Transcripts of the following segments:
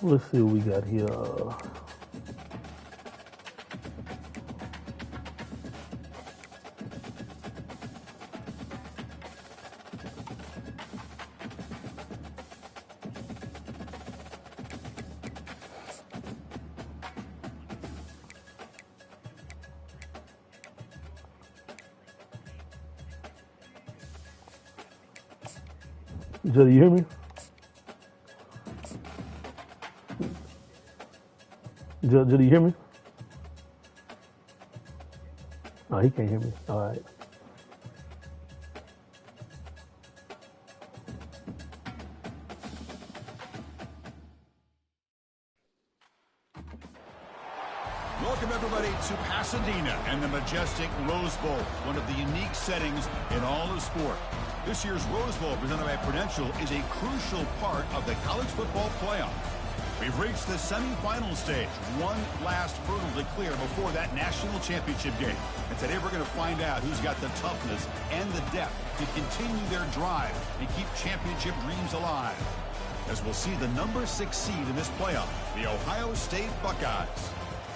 Let's see what we got here. Juddy, you hear me? Juddy, you hear me? Oh, he can't hear me. All right. Welcome, everybody, to Pasadena and the majestic Rose Bowl, one of the unique settings in all of sport. This year's Rose Bowl, presented by Prudential, is a crucial part of the college football playoff. We've reached the semifinal stage, one last hurdle to clear before that national championship game. And today we're going to find out who's got the toughness and the depth to continue their drive and keep championship dreams alive. As we'll see the number 6 seed in this playoff, the Ohio State Buckeyes,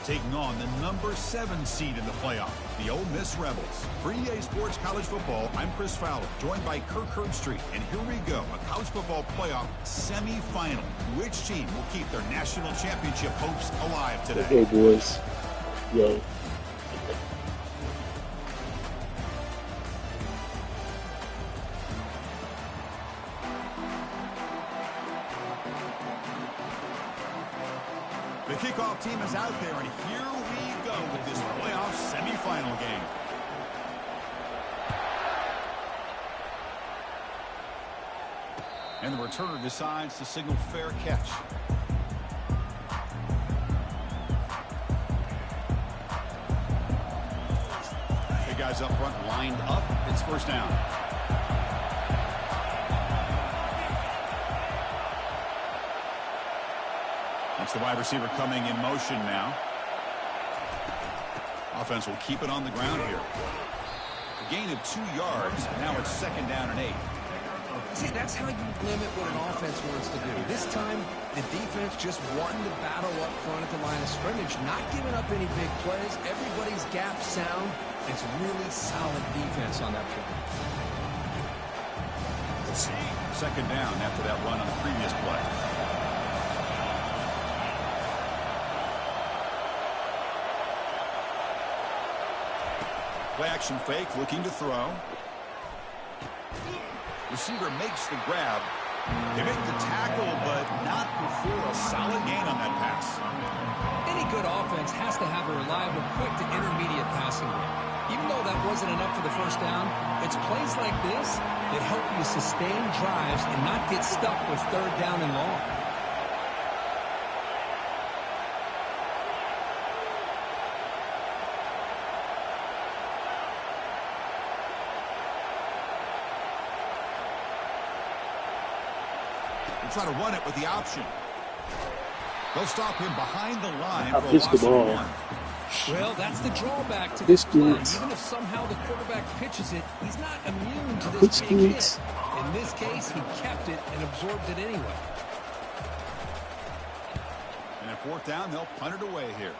taking on the number 7 seed in the playoff, the Ole Miss Rebels. For EA Sports College Football, I'm Chris Fowler, joined by Kirk Herbstreit. And here we go, a college football playoff semifinal. Which team will keep their national championship hopes alive today? Hey, boys. Yo. The kickoff team is out there, and here we go with this playoff semifinal game. And the returner decides to signal fair catch. The guys up front lined up. It's first down. It's the wide receiver coming in motion now. Offense will keep it on the ground here. A gain of 2 yards. Now it's second down and 8. See, that's how you limit what an offense wants to do. This time, the defense just wanting to battle up front at the line of scrimmage, not giving up any big plays. Everybody's gap sound. It's really solid defense on that play. Second down after that run on the previous play. Play action fake, looking to throw. Receiver makes the grab. They make the tackle, but not before a solid gain on that pass. Any good offense has to have a reliable, quick to intermediate passing game. Even though that wasn't enough for the first down, it's plays like this that help you sustain drives and not get stuck with third down and long. Try to run it with the option. They'll stop him behind the line I for a pitched the loss of ball. 1. Well, that's the drawback to This this play. dude's- Even if somehow the quarterback pitches it, he's not immune to this big hit. In this case, he kept it and absorbed it anyway. And at fourth down, they'll punt it away here.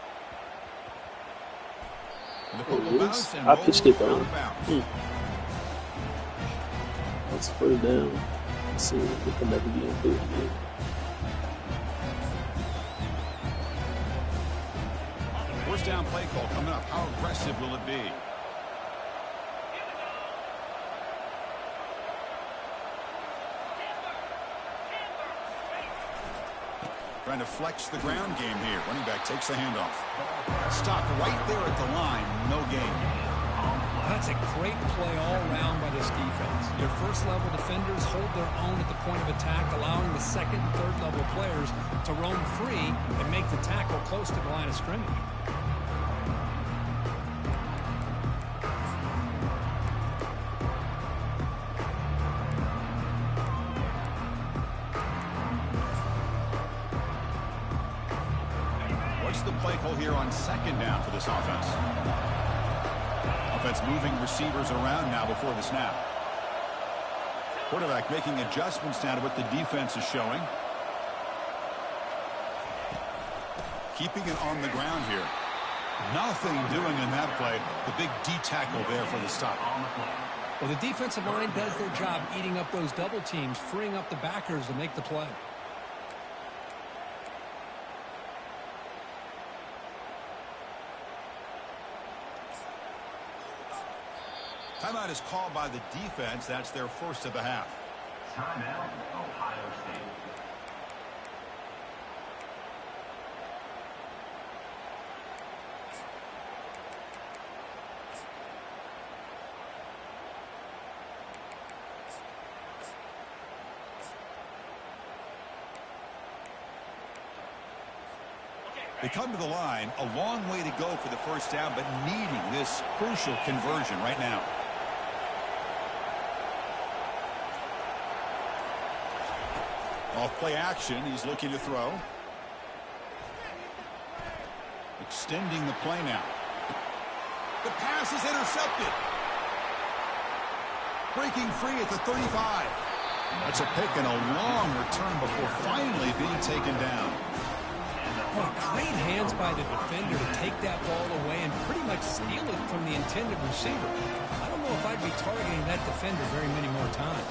And the Oh, punt will yes. bounce and I roll pitched it out though. of bounds. That's first down. Let's see if we can never get into it again. First down play call coming up. How aggressive will it be? Trying to flex the ground game here. Running back takes the handoff. Stopped right there at the line. No gain. That's a great play all around by this defense. Your first-level defenders hold their own at the point of attack, allowing the second and third-level players to roam free and make the tackle close to the line of scrimmage. What's the play call here on second down for this offense? Offense moving receivers around now before the snap. Quarterback making adjustments now to what the defense is showing. keeping it on the ground here. Nothing doing in that play. The big D tackle there for the stop. Well, the defensive line does their job eating up those double teams, freeing up the backers to make the play. Timeout is called by the defense. That's their first of the half. Timeout, Ohio State. They come to the line, a long way to go for the first down, but needing this crucial conversion right now. Off play action, he's looking to throw. Extending the play now. The pass is intercepted. Breaking free at the 35. That's a pick and a long return before finally being taken down. Well, great hands by the defender to take that ball away and pretty much steal it from the intended receiver. I don't know if I'd be targeting that defender very many more times.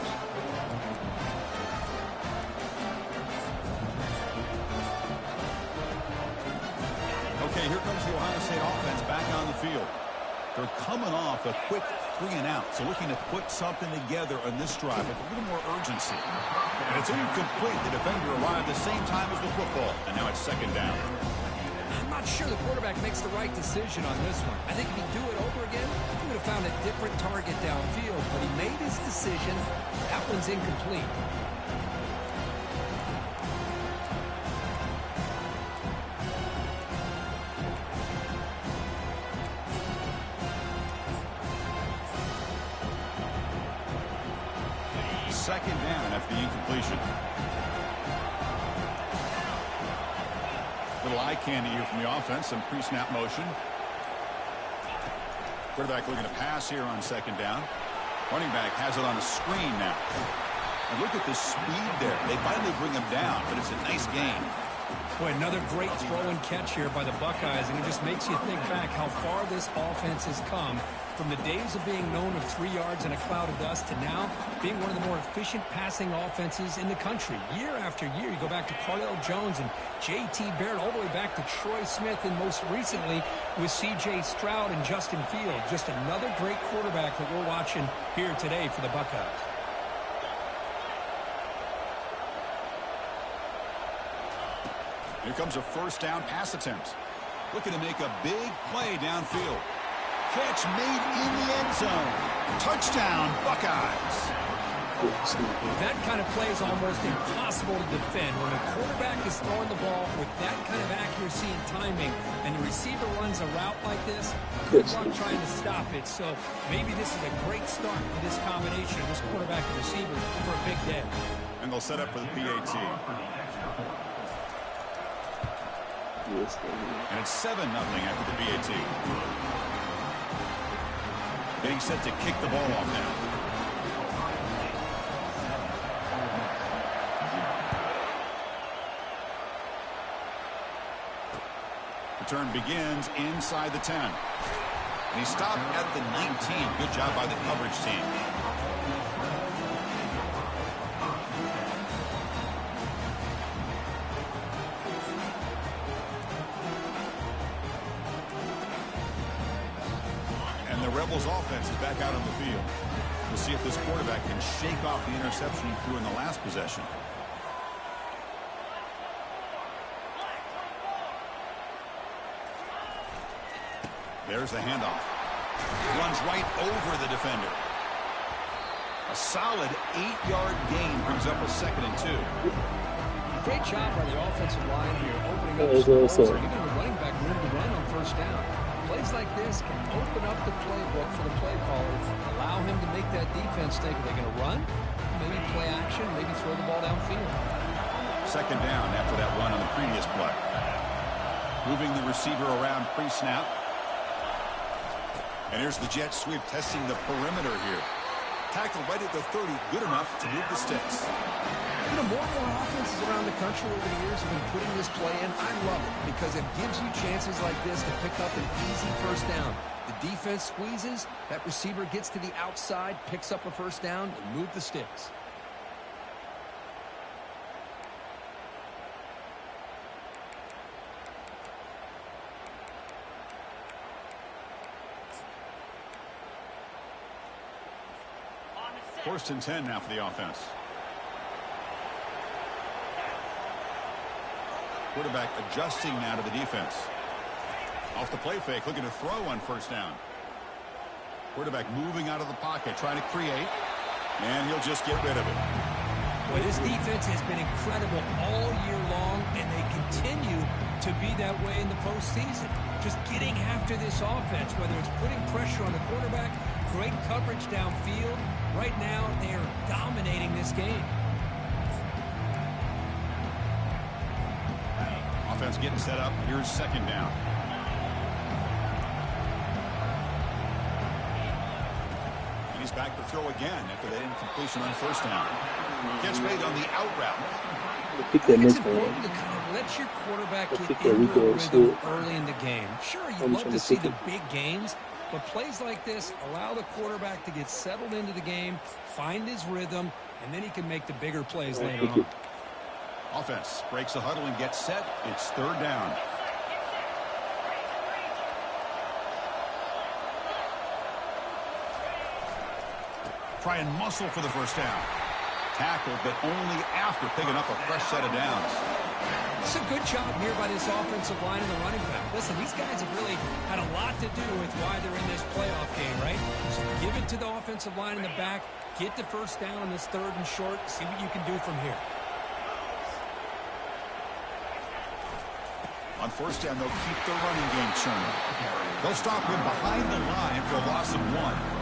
Okay, here comes the Ohio State offense back on the field. They're coming off a quick 3-and-out, so looking to put something together on this drive with a little more urgency. And it's incomplete. The defender arrived the same time as the football, and now it's second down. I'm not sure the quarterback makes the right decision on this one. I think if he'd do it over again, he would have found a different target downfield, but he made his decision. That one's incomplete. Second down after the incompletion. Little eye candy here from the offense. Some pre-snap motion. Quarterback looking to pass here on second down. Running back has it on a screen now. And look at the speed there. They finally bring him down, but it's a nice gain. Boy, another great throw and catch here by the Buckeyes, and it just makes you think back how far this offense has come from the days of being known of 3 yards in a cloud of dust to now being one of the more efficient passing offenses in the country. Year after year, you go back to Cardell Jones and J.T. Barrett, all the way back to Troy Smith, and most recently with C.J. Stroud and Justin Fields. Just another great quarterback that we're watching here today for the Buckeyes. Here comes a first down pass attempt. Looking to make a big play downfield. Catch made in the end zone. Touchdown, Buckeyes. That kind of play is almost impossible to defend. When a quarterback is throwing the ball with that kind of accuracy and timing, and the receiver runs a route like this, good luck trying to stop it. So maybe this is a great start for this combination of this quarterback and receiver for a big day. And they'll set up for the PAT. And it's 7-0 after the PAT. Getting set to kick the ball off now. Return begins inside the 10. And he stopped at the 19. Good job by the coverage team. Rebels offense is back out on the field. We'll see if this quarterback can shake off the interception he threw in the last possession. There's the handoff. Runs right over the defender. A solid 8-yard gain brings up a 2nd and 2. Great job by the offensive line here, opening up some holes and giving the running back room to run on first down. Plays like this can open up the playbook for the play callers, allow him to make that defense think, are they going to run? Maybe play action, maybe throw the ball downfield. Second down after that run on the previous play. Moving the receiver around pre-snap. And here's the jet sweep testing the perimeter here. Tackled right at the 30, good enough to move the sticks. You know, more and more offenses around the country over the years have been putting this play in. I love it because it gives you chances like this to pick up an easy first down. The defense squeezes, that receiver gets to the outside, picks up a first down, and move the sticks. First and 10 now for the offense. Quarterback adjusting now to the defense. Off the play fake, looking to throw on first down. Quarterback moving out of the pocket, trying to create, and he'll just get rid of it. Boy, this defense has been incredible all year long, and they continue to be that way in the postseason. Just getting after this offense, whether it's putting pressure on the quarterback, great coverage downfield. Right now, they are dominating this game. Offense getting set up. Here's second down. And he's back to throw again after that incompletion on first down. Catch made on the out route. It's important to kind of let your quarterback get into a rhythm early in the game. Sure, you'd love to see the big gains, but plays like this allow the quarterback to get settled into the game, find his rhythm, and then he can make the bigger plays later on. Offense breaks the huddle and gets set. It's third down. Try and muscle for the first down. Tackled, but only after picking up a fresh set of downs. It's a good job here by this offensive line and the running back. Listen, these guys have really had a lot to do with why they're in this playoff game, right? So give it to the offensive line in the back. Get the first down on this third and short. See what you can do from here. On first down, they'll keep the running game churning. They'll stop him behind the line for a loss of 1.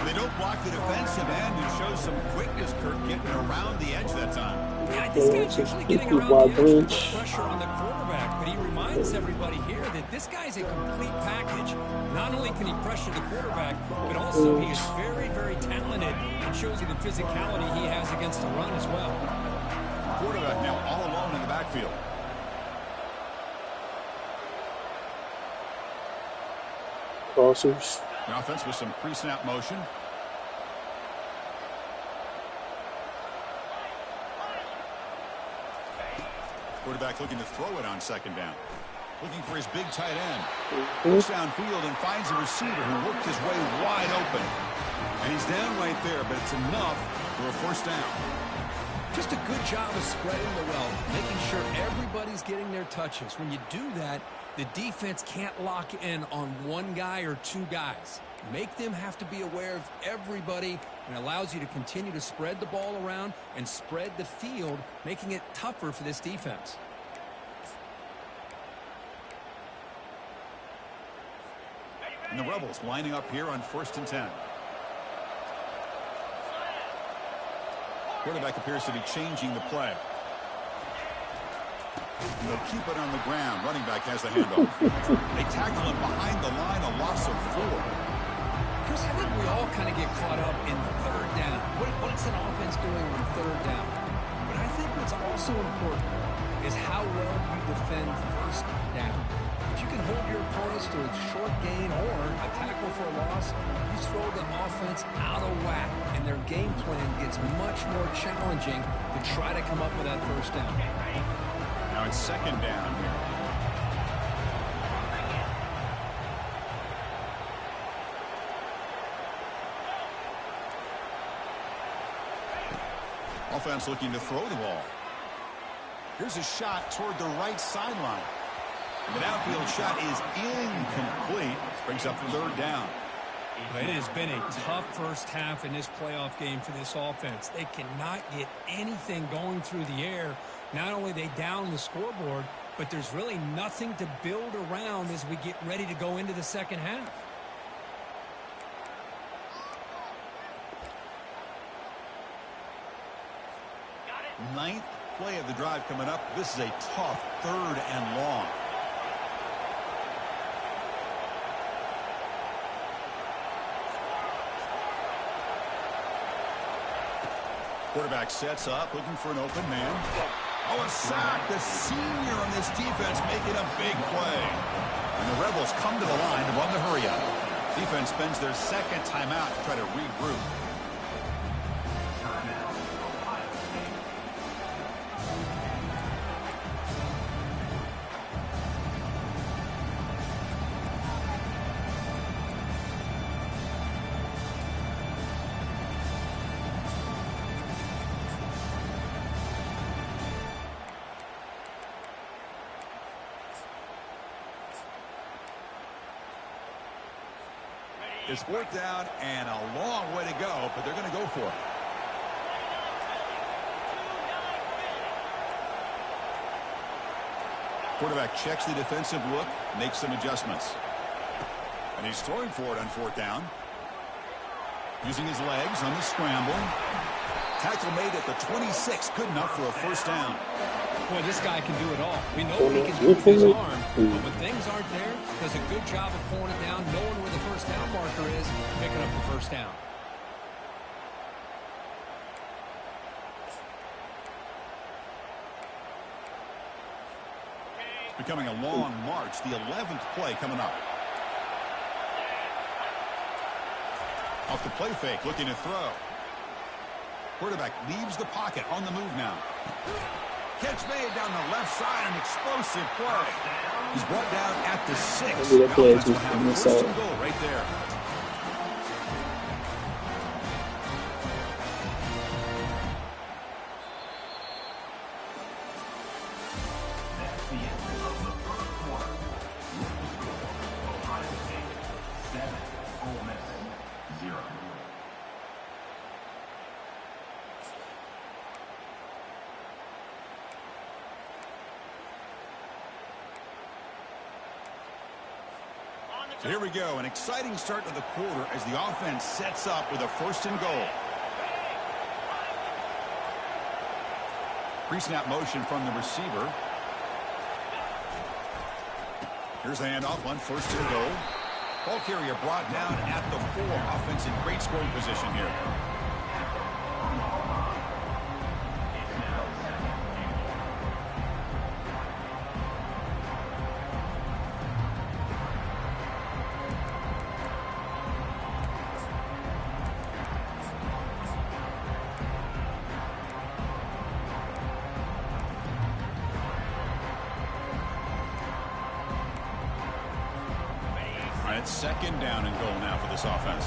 They don't block the defensive end and show some quickness, Kirk, getting around the edge that time. Yeah, this guy's usually getting around the edge with pressure on the quarterback, but he reminds everybody here that this guy's a complete package. Not only can he pressure the quarterback, but also he is very, very talented and shows you the physicality he has against the run as well. Quarterback now all alone in the backfield. Crossers. The offense with some pre-snap motion. Quarterback looking to throw it on second down. Looking for his big tight end. Looks downfield and finds a receiver who worked his way wide open. And he's down right there, but it's enough for a first down. Just a good job of spreading the wealth, making sure everybody's getting their touches. When you do that, the defense can't lock in on one guy or two guys. Make them have to be aware of everybody, and it allows you to continue to spread the ball around and spread the field, making it tougher for this defense. And the Rebels lining up here on first and 10. Quarterback appears to be changing the play. They'll keep it on the ground. Running back has the handoff. They tackle him behind the line, a loss of 4. Chris, I think we all kind of get caught up in third down. What's an offense doing on third down? But I think what's also important is how well you defend first down. If you can hold your opponents to a short gain or a tackle for a loss, you throw the offense out of whack, and their game plan gets much more challenging to try to come up with that first down. Now it's second down here. Offense looking to throw the ball. Here's a shot toward the right sideline. The downfield shot is incomplete. Brings up third down. It has been a tough first half in this playoff game for this offense. They cannot get anything going through the air. Not only they down the scoreboard, but there's really nothing to build around as we get ready to go into the second half. Ninth play of the drive coming up. This is a tough third and long. Quarterback sets up, looking for an open man. Oh, a sack. The senior on this defense making a big play. And the Rebels come to the line to run the hurry-up. Defense spends their second timeout to try to regroup. It's fourth down and a long way to go, but they're going to go for it. Quarterback checks the defensive look, makes some adjustments. And he's throwing for it on fourth down. Using his legs on the scramble. Tackle made at the 26, good enough for a first down. Boy, this guy can do it all. We know what he can do with his arm, but when things aren't there, does a good job of pulling it down, knowing where the first down marker is, picking up the first down. Becoming a long march, the 11th play coming up. Off the play fake, looking to throw. Quarterback leaves the pocket, on the move now. Catch made down the left side, an explosive play. He's brought down at the 6. The offense will have first and goal right there. That's the end of the first quarter. Ohio State 7, Ole Miss 0. So here we go, an exciting start to the quarter as the offense sets up with a first and goal. Pre-snap motion from the receiver. Here's the handoff on first and goal. Ball carrier brought down at the 4. Offense in great scoring position here. It's second down and goal now for this offense.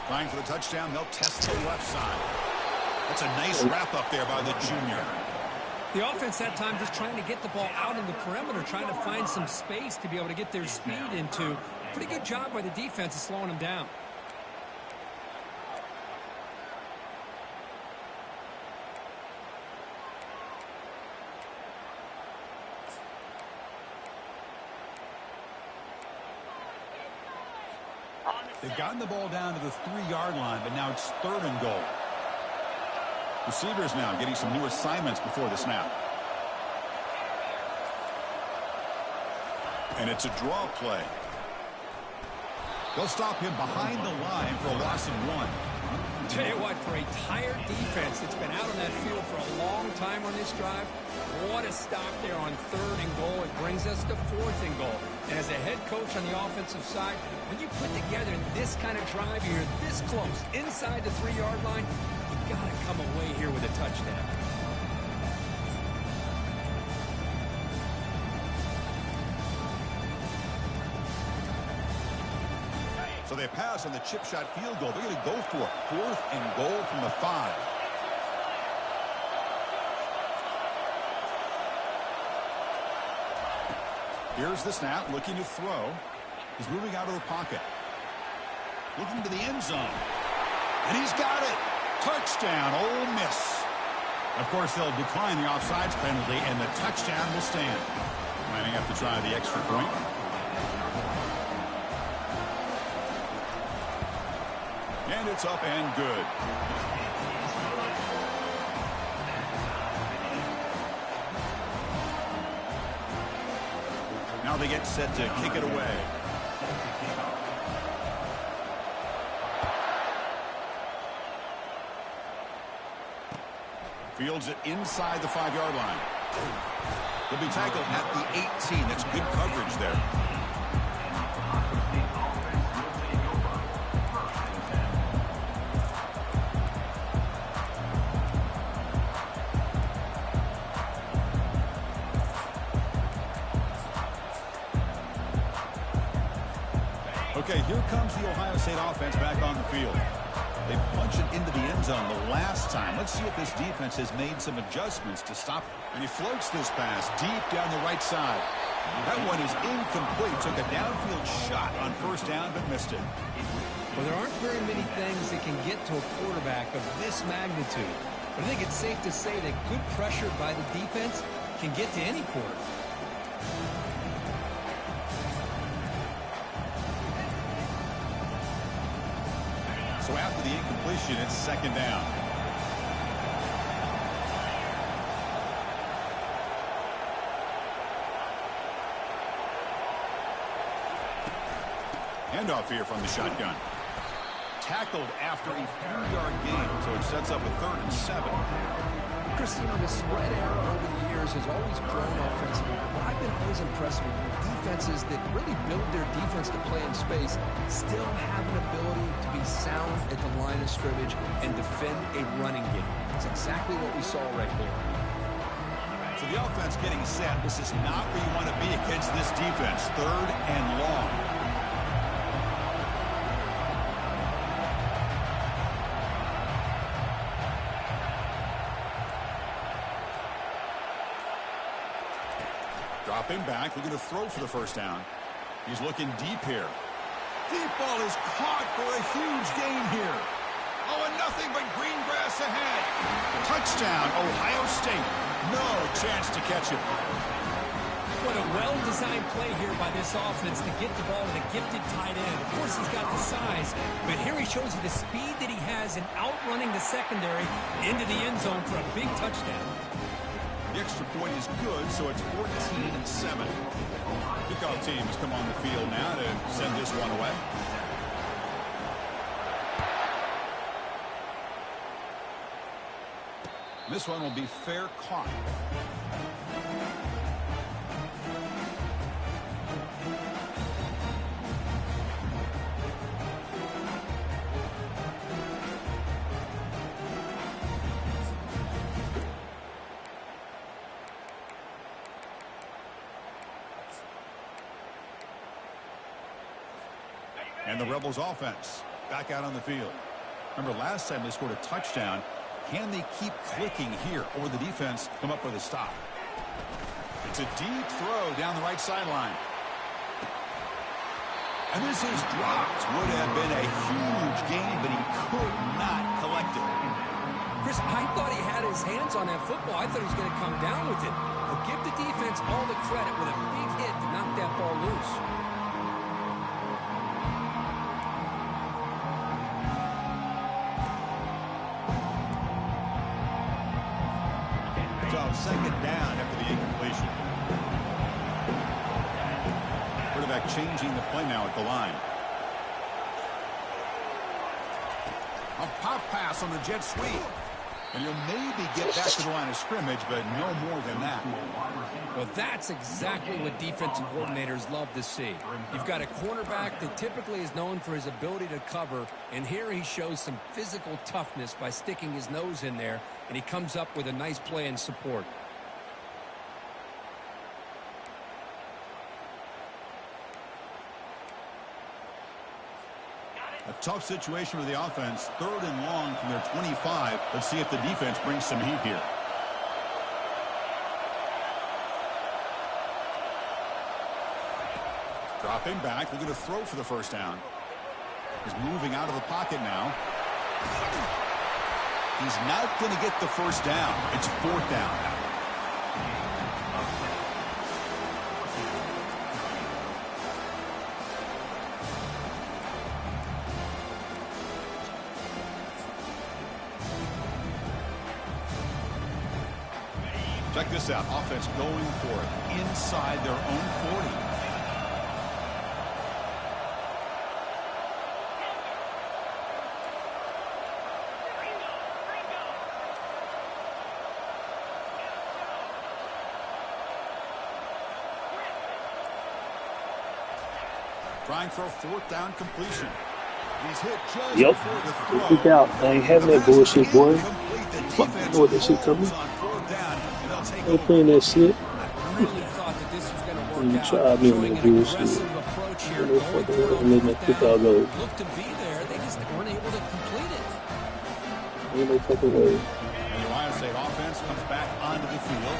Trying for the touchdown, they'll test the left side. That's a nice wrap up there by the junior. The offense that time just trying to get the ball out in the perimeter, trying to find some space to be able to get their speed into. Pretty good job by the defense of slowing them down. They've gotten the ball down to the 3-yard line, but now it's third and goal. Receivers now getting some new assignments before the snap. And it's a draw play. They'll stop him behind the line for a loss of 1. Tell you what, for a tired defense that's been out on that field for a long time on this drive, what a stop there on third and goal. It brings us to fourth and goal. And as a head coach on the offensive side, when you put together this kind of drive, you're this close inside the 3-yard line, you got to come away here with a touchdown. So they pass on the chip shot field goal. They're going to go for it. Fourth and goal from the 5. Here's the snap, looking to throw. He's moving out of the pocket. Looking to the end zone. And he's got it. Touchdown, Ole Miss. Of course, they'll decline the offsides penalty, and the touchdown will stand. Might have to try the extra point. And it's up and good. Now they get set to kick it away. Fields it inside the 5-yard line. He'll be tackled at the 18. That's good coverage there. Okay, here comes the Ohio State offense back on the field. They punched it into the end zone the last time. Let's see if this defense has made some adjustments to stop it. And he floats this pass deep down the right side. That one is incomplete. Took a downfield shot on first down, but missed it. Well, there aren't very many things that can get to a quarterback of this magnitude. But I think it's safe to say that good pressure by the defense can get to any quarterback. So after the incompletion, it's second down. Handoff here from the shotgun. Tackled after a 4-yard gain, so it sets up a 3rd and 7. Chris, you know, the spread era over the years has always grown offensively. But I've been always impressed with defenses that really build their defense to play in space, still have an ability to be sound at the line of scrimmage and defend a running game. That's exactly what we saw right there. So the offense getting set. This is not where you want to be against this defense. 3rd and long. Dropping back, looking to throw for the first down. He's looking deep here. Deep ball is caught for a huge gain here. Oh, and nothing but green grass ahead. Touchdown, Ohio State. No chance to catch it. What a well-designed play here by this offense to get the ball to the gifted tight end. Of course, he's got the size, but here he shows you the speed that he has in outrunning the secondary into the end zone for a big touchdown. The extra point is good, so it's 14-7. Kickoff team has come on the field now to send this one away. This one will be fair caught. And the Rebels offense back out on the field. Remember last time they scored a touchdown. Can they keep clicking here, or the defense come up with a stop? It's a deep throw down the right sideline. And this is dropped. Would have been a huge gain, but he could not collect it. Chris, I thought he had his hands on that football. I thought he was going to come down with it. But give the defense all the credit with a big hit to knock that ball loose. So second down after the incompletion. Quarterback changing the play now at the line. A pop pass on the jet sweep. And he'll maybe get back to the line of scrimmage, but no more than that. Well, that's exactly what defensive coordinators love to see. You've got a cornerback that typically is known for his ability to cover, and here he shows some physical toughness by sticking his nose in there, and he comes up with a nice play in support. A tough situation for the offense. 3rd and long from their 25. Let's see if the defense brings some heat here. Dropping back. Looking to throw for the first down. He's moving out of the pocket now. He's not going to get the first down. It's 4th down. Check this out. Offense going for it inside their own 40. Trying for a 4th down completion. He's hit just Yep. before the They throw. kick out. I ain't having that bullshit, boy. Fuck, you know what that shit coming? On 4th down, and they'll take Ain't playing that shit. I really thought that this was going to work You out. try me on Showing that an bullshit. aggressive approach here, You know, going fucking for it I'm on letting that 4th kick down. out go. Looked to be there. They just weren't able to complete it. Ain't no fucking way. And the Ohio State offense comes back onto the field.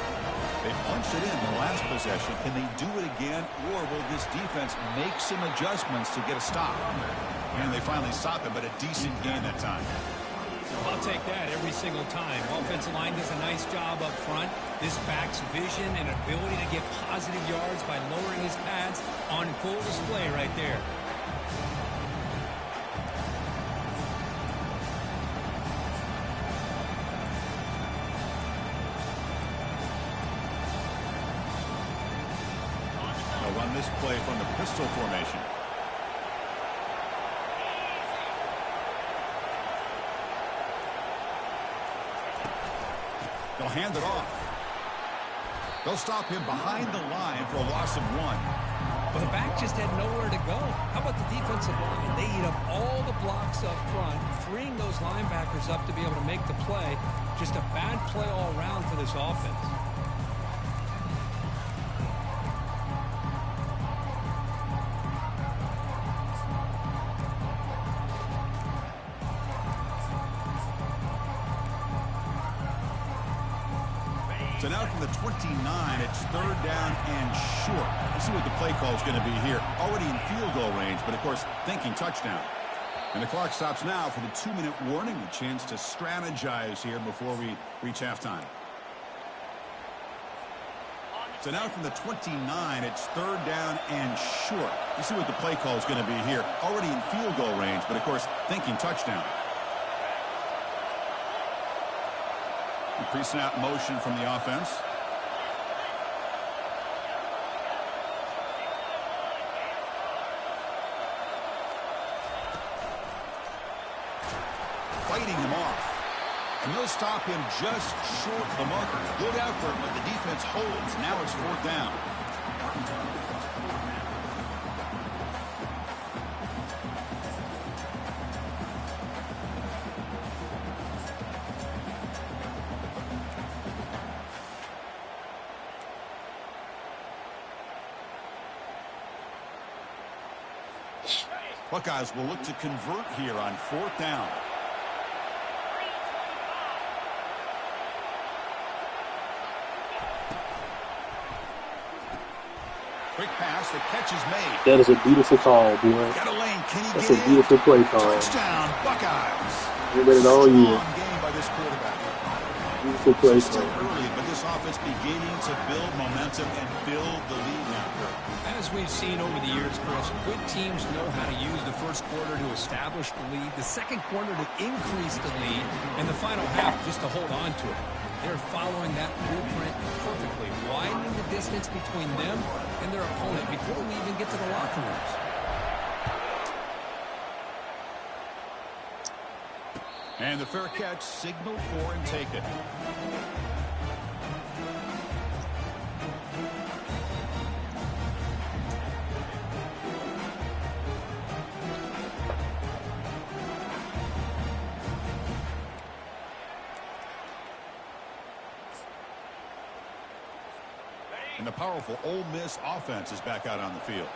They punched it in the last possession. Can they do it again, or will this defense make some adjustments to get a stop? And they finally stop it, but a decent gain that time. I'll take that every single time. Offensive line does a nice job up front. This back's vision and ability to get positive yards by lowering his pads on full display right there. They'll run this play from the pistol formation. They'll hand it off. They'll stop him behind the line for a loss of 1. But the back just had nowhere to go. How about the defensive line? They eat up all the blocks up front, freeing those linebackers up to be able to make the play. Just a bad play all around for this offense. So now from the 29, it's 3rd down and short. Let's see what the play call is going to be here. Already in field goal range, but of course, thinking touchdown. And the clock stops now for the 2-minute warning. A chance to strategize here before we reach halftime. So now from the 29, it's 3rd down and short. Let's see what the play call is going to be here. Already in field goal range, but of course, thinking touchdown. Pre-snap motion from the offense. Fighting him off. And they'll stop him just short of the marker. Good effort, but the defense holds. Now it's 4th down. Buckeyes will look to convert here on 4th down. Quick pass, the catch is made. That is a beautiful call, boy. Got a lane. Can he That's get a beautiful play call. Touchdown, Buckeyes. We've been it all year. Strong game by this quarterback. Beautiful play Still call. early, but this offense beginning to build momentum and build the lead now. As we've seen over the years, Chris, good teams know how to use the first quarter to establish the lead, the second quarter to increase the lead, and the final half just to hold on to it. They're following that blueprint perfectly, widening the distance between them and their opponent before we even get to the locker rooms. And the fair catch, signal for and take it. And the powerful Ole Miss offense is back out on the field.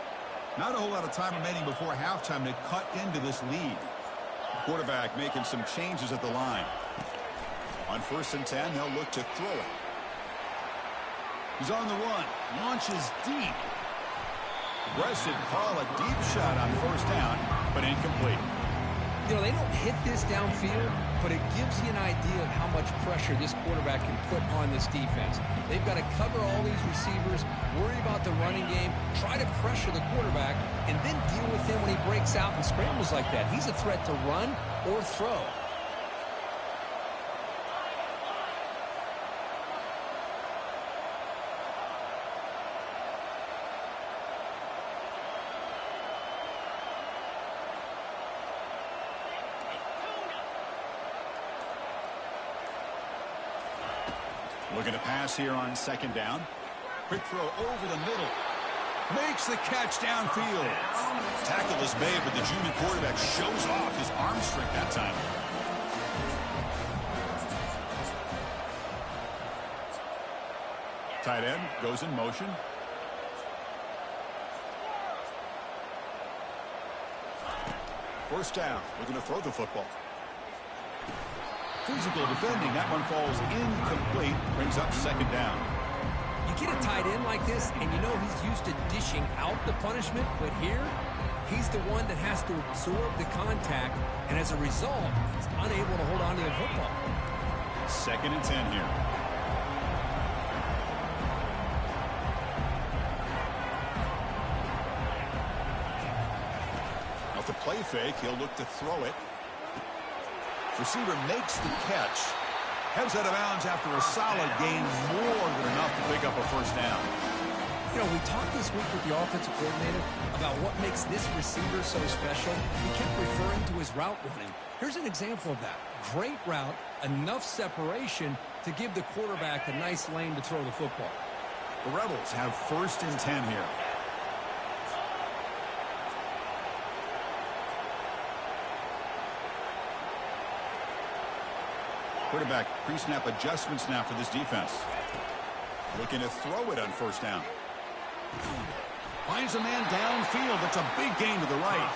Not a whole lot of time remaining before halftime to cut into this lead. Quarterback making some changes at the line. On 1st and 10, they'll look to throw it. He's on the run. Launches deep. Aggressive call, a deep shot on 1st down, but incomplete. You know, they don't hit this downfield, but it gives you an idea of how much pressure this quarterback can put on this defense. They've got to cover all these receivers, worry about the running game, try to pressure the quarterback, and then deal with him when he breaks out and scrambles like that. He's a threat to run or throw. Looking to pass here on 2nd down. Quick throw over the middle. Makes the catch downfield. Tackle is made, but the junior quarterback shows off his arm strength that time. Tight end goes in motion. First down. We're going to throw the football. Physical defending. That one falls incomplete. Brings up second down. You get a tight end like this, and you know he's used to dishing out the punishment, but here, he's the one that has to absorb the contact, and as a result, he's unable to hold on to the football. 2nd and 10 here. Off the play fake, he'll look to throw it. Receiver makes the catch. Heads out of bounds after a solid gain, more than enough to pick up a first down. You know, we talked this week with the offensive coordinator about what makes this receiver so special. He kept referring to his route running. Here's an example of that. Great route, enough separation to give the quarterback a nice lane to throw the football. The Rebels have 1st and 10 here. Quarterback pre-snap adjustments now for this defense. Looking to throw it on first down. Finds a man downfield. That's a big gain to the right.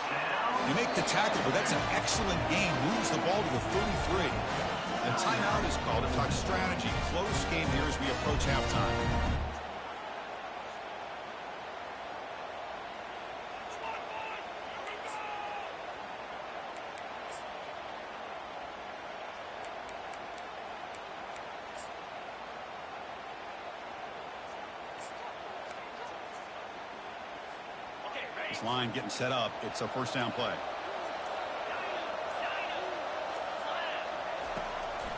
You make the tackle, but that's an excellent gain. Moves the ball to the 33. The timeout is called to talk strategy. Close game here as we approach halftime. This line getting set up. It's a first down play.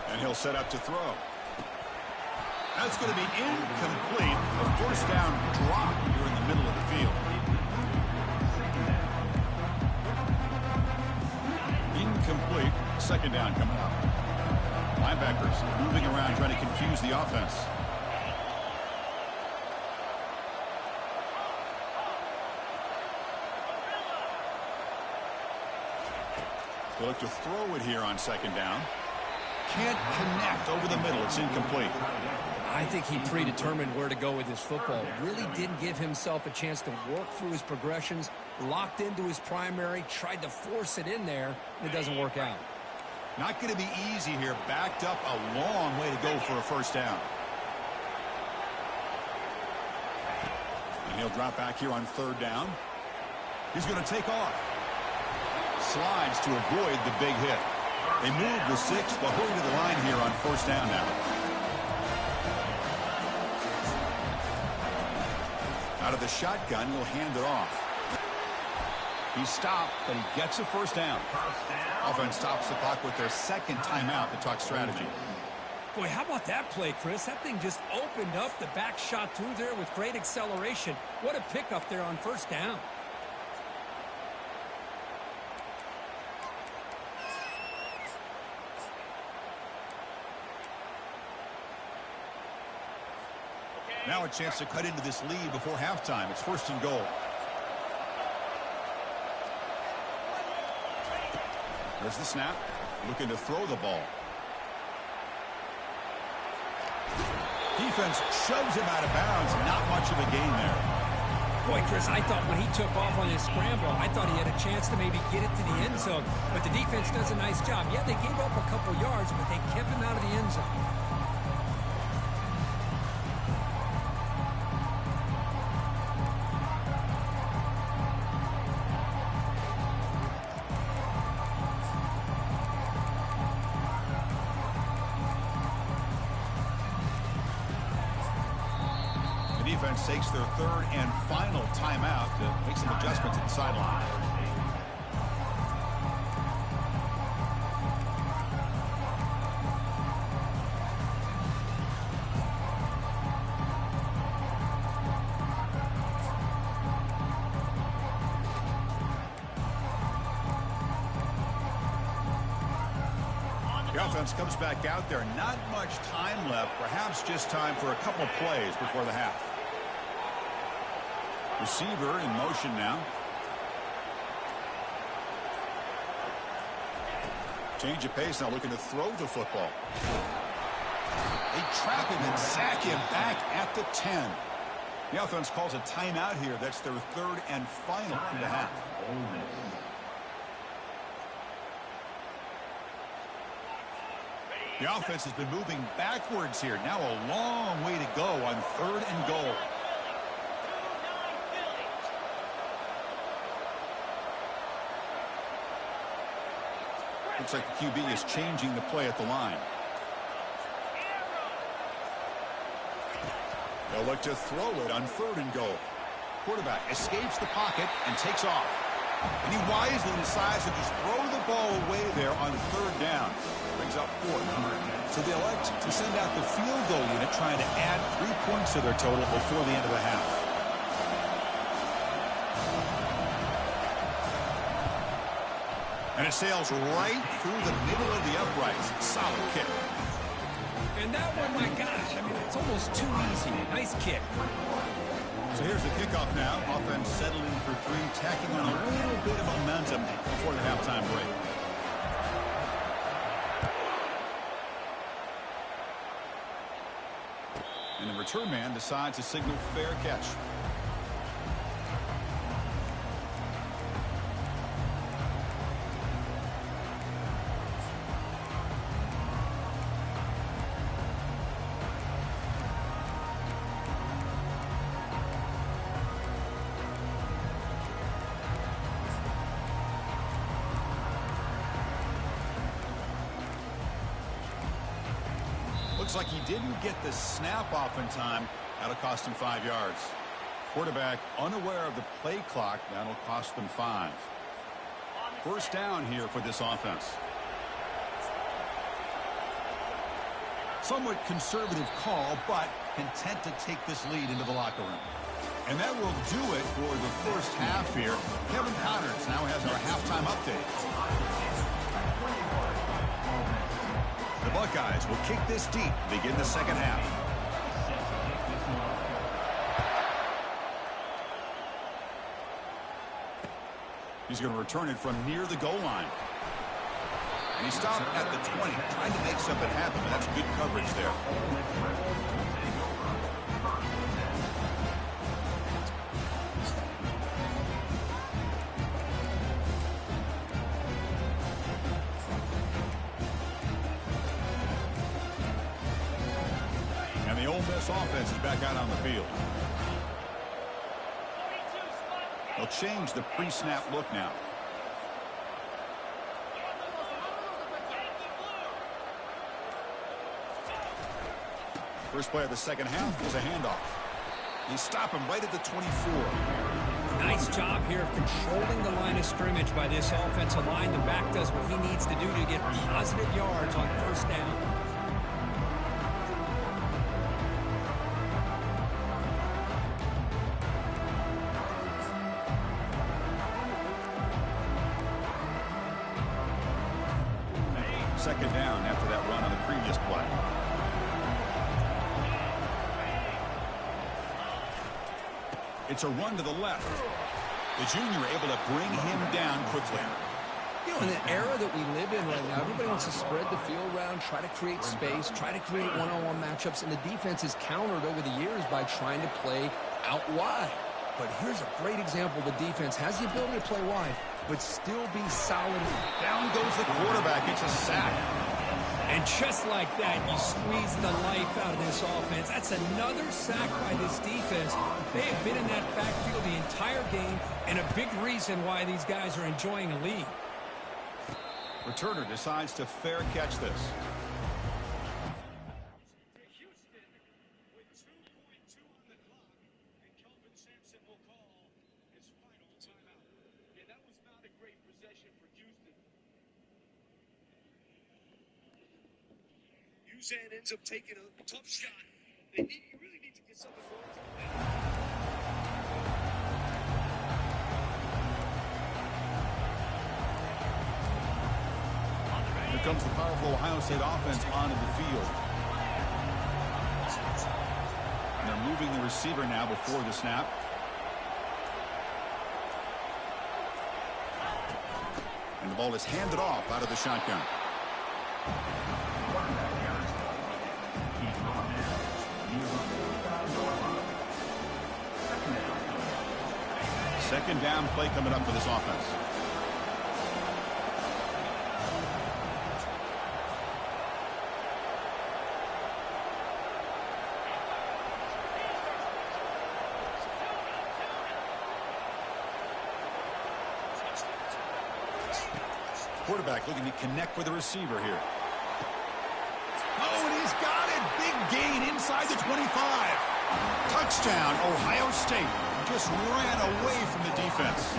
And he'll set up to throw. That's going to be incomplete. A first down drop here in the middle of the field. Incomplete. Second down coming up. Linebackers moving around trying to confuse the offense. They look to throw it here on second down. Can't connect over the middle. It's incomplete. I think he predetermined where to go with his football. Really didn't give himself a chance to work through his progressions. Locked into his primary. Tried to force it in there. And it doesn't work out. Not going to be easy here. Backed up a long way to go for a first down. And he'll drop back here on third down. He's going to take off. Slides to avoid the big hit. They move the 6, but hurry to the line here on first down now. Out of the shotgun, he'll hand it off. He's stopped, but he gets a first down. Offense stops the clock with their second timeout to talk strategy. Boy, how about that play, Chris? That thing just opened up. The back shot through there with great acceleration. What a pickup there on first down. Now a chance to cut into this lead before halftime. It's 1st and goal. There's the snap. Looking to throw the ball. Defense shoves him out of bounds. Not much of a gain there. Boy, Chris, I thought when he took off on his scramble, I thought he had a chance to maybe get it to the end zone. But the defense does a nice job. Yeah, they gave up a couple yards, but they kept him out of the end zone. Defense takes their third and final timeout to make some adjustments at the sideline. The offense comes back out there. Not much time left. Perhaps just time for a couple plays before the half. Receiver in motion now. Change of pace now, looking to throw the football. They trap him and sack him back at the 10. The offense calls a timeout here. That's their third and final of the half. The offense has been moving backwards here. Now a long way to go on 3rd and goal. Looks like the QB is changing the play at the line. They'll look to throw it on 3rd and goal. Quarterback escapes the pocket and takes off. And he wisely decides to just throw the ball away there on 3rd down. Brings up 4th. So they elect to send out the field goal unit, trying to add 3 points to their total before the end of the half. And it sails right through the middle of the uprights. Solid kick. And that one, my gosh, I mean, it's almost too easy. Nice kick. So here's the kickoff now. Offense settling for 3, tacking on a little bit of momentum before the halftime break. And the return man decides to signal fair catch. Looks like he didn't get the snap off in time. That'll cost him 5 yards. Quarterback unaware of the play clock. That'll cost them 5. First down here for this offense. Somewhat conservative call, but content to take this lead into the locker room. And that will do it for the first half here. Kevin Connors now has our halftime update. The Buckeyes will kick this deep to begin the second half. He's going to return it from near the goal line. And he stopped at the 20, trying to make something happen. That's good coverage there. And the Ole Miss offense is back out on the field. They'll change the pre-snap look now. First play of the second half was a handoff. He stopped him right at the 24. Nice job here of controlling the line of scrimmage by this offensive line. The back does what he needs to do to get positive yards on first down. Second down after that run on the previous play. It's a run to the left. The junior able to bring him down quickly. You know, in the era that we live in right now, everybody wants to spread the field around, try to create space, try to create one-on-one matchups, and the defense is countered over the years by trying to play out wide. But here's a great example. The defense has the ability to play wide, but still be solid. Down goes the quarterback. It's a sack. And just like that, you squeeze the life out of this offense. That's another sack by this defense. They have been in that backfield the entire game, and a big reason why these guys are enjoying a lead. Returner decides to fair catch this. And ends up taking a tough shot. You really need to get something going. Here comes the powerful Ohio State offense onto the field. And they're moving the receiver now before the snap. And the ball is handed off out of the shotgun. Second down play coming up for this offense. Quarterback looking to connect with the receiver here. Oh, and he's got it. Big gain inside the 25. Touchdown, Ohio State. Just ran away from the defense.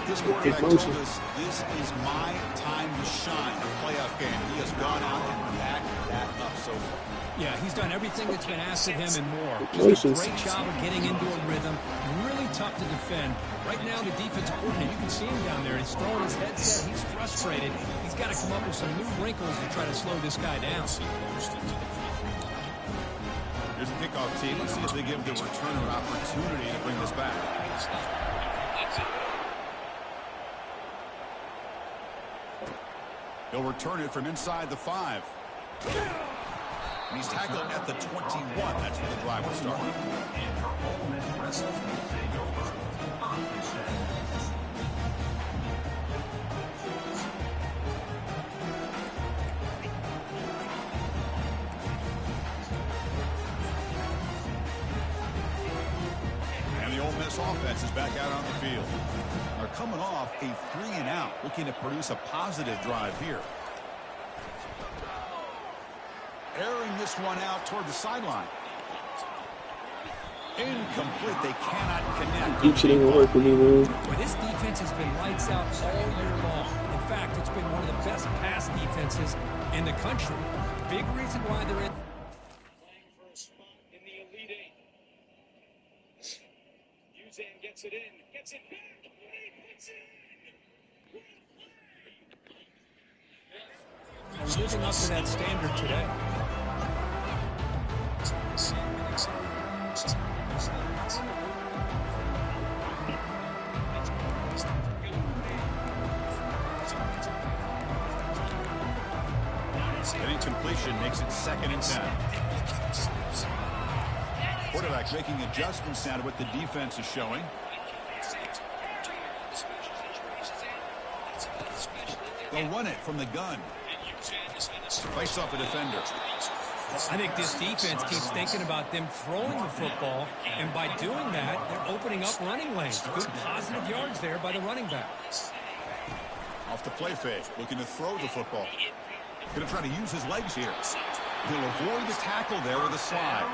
This quarterback told us this is my time to shine. A playoff game. He has gone out and backed that up so far. Yeah, he's done everything that's been asked of him and more. Just a great job of getting into a rhythm. Really tough to defend. Right now, the defensive coordinator, you can see him down there. He's throwing his headset. He's frustrated. He's got to come up with some new wrinkles to try to slow this guy down. Here's the kickoff team. Let's see if they give the returner an opportunity to bring this back. He'll return it from inside the 5. And he's tackled at the 21. That's where the drive will start. And the Ole Miss offense is back out on the field. They're coming off a 3-and-out, looking to produce a positive drive here. Airing this one out toward the sideline. Incomplete. They cannot connect. Keep shooting at work when you move. Well, this defense has been lights out all year long. In fact, it's been one of the best pass defenses in the country. Big reason why they're in. Playing for a spot in the Elite Eight. Uzan gets it in. Gets it back. And he puts it in. Living up to that standard today. Getting completion makes it 2nd and 10. Quarterback making adjustments now to what the defense is showing. They'll run it from the gun. Fights off a defender. I think this defense keeps thinking about them throwing the football, and by doing that, they're opening up running lanes. Good positive yards there by the running back. Off the play fake, looking to throw the football. Going to try to use his legs here. He'll avoid the tackle there with a slide.